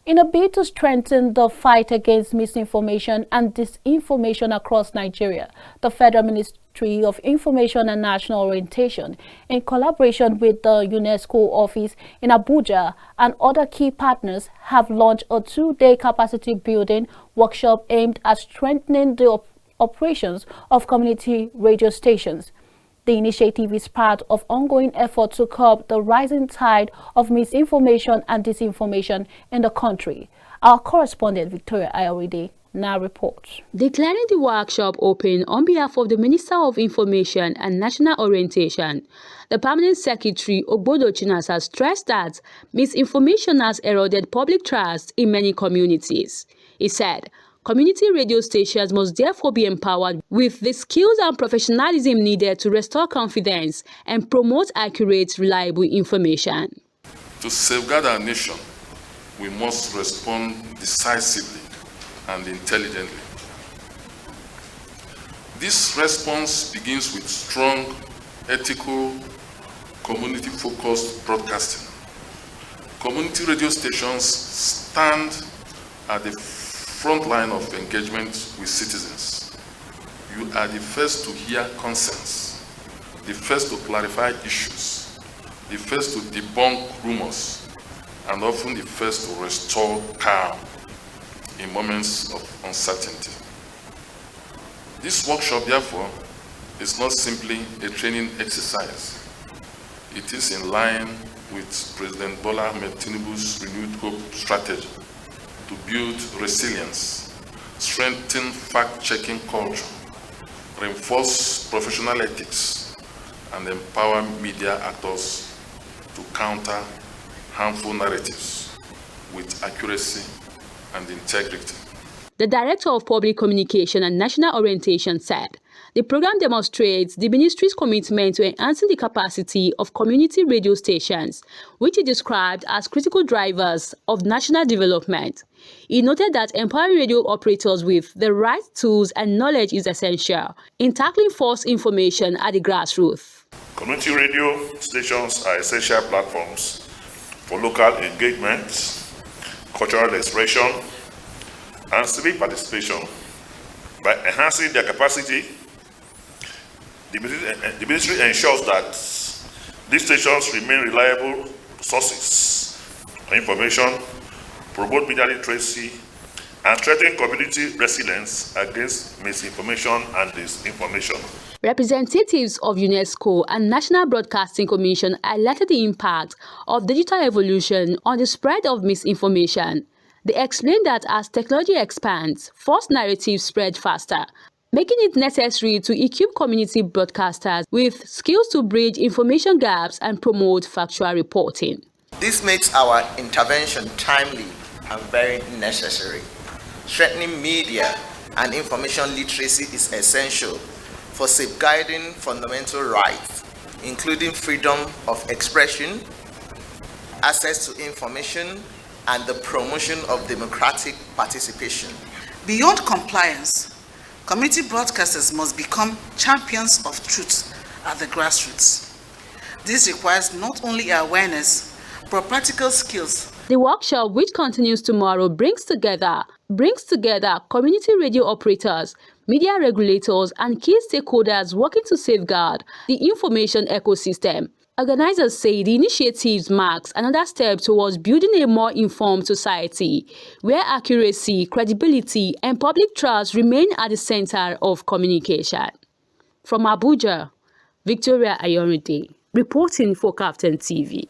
In a bid to strengthen the fight against misinformation and disinformation across Nigeria, the Federal Ministry of Information and National Orientation, in collaboration with the UNESCO Office in Abuja and other key partners, have launched a 2-day capacity building workshop aimed at strengthening the operations of community radio stations. The initiative is part of ongoing effort to curb the rising tide of misinformation and disinformation in the country. Our correspondent Victoria Ayoride now reports. Declaring the workshop open on behalf of the Minister of Information and National Orientation, the Permanent Secretary Ogbodo Chinasa stressed that misinformation has eroded public trust in many communities. He said, community radio stations must therefore be empowered with the skills and professionalism needed to restore confidence and promote accurate, reliable information. To safeguard our nation, we must respond decisively and intelligently. This response begins with strong, ethical, community-focused broadcasting. Community radio stations stand at the front line of engagement with citizens. You are the first to hear concerns, the first to clarify issues, the first to debunk rumors, and often the first to restore calm in moments of uncertainty. This workshop, therefore, is not simply a training exercise. It is in line with President Bola Ahmed Tinubu's renewed hope strategy to build resilience, strengthen fact-checking culture, reinforce professional ethics, and empower media actors to counter harmful narratives with accuracy and integrity. The Director of Public Communication and National Orientation said, the program demonstrates the ministry's commitment to enhancing the capacity of community radio stations, which he described as critical drivers of national development. He noted that empowering radio operators with the right tools and knowledge is essential in tackling false information at the grassroots. Community radio stations are essential platforms for local engagement, cultural expression, and civic participation. By enhancing their capacity, the ministry ensures that these stations remain reliable sources of information, promote media literacy, and strengthen community resilience against misinformation and disinformation. Representatives of UNESCO and National Broadcasting Commission highlighted the impact of digital evolution on the spread of misinformation. They explained that as technology expands, false narratives spread faster, making it necessary to equip community broadcasters with skills to bridge information gaps and promote factual reporting. This makes our intervention timely and very necessary. Strengthening media and information literacy is essential for safeguarding fundamental rights, including freedom of expression, access to information, and the promotion of democratic participation. Beyond compliance, community broadcasters must become champions of truth at the grassroots. This requires not only awareness, but practical skills. The workshop, which continues tomorrow, brings together community radio operators, media regulators, and key stakeholders working to safeguard the information ecosystem. Organizers say the initiative marks another step towards building a more informed society, where accuracy, credibility, and public trust remain at the center of communication. From Abuja, Victoria Ayoride, reporting for Captain TV.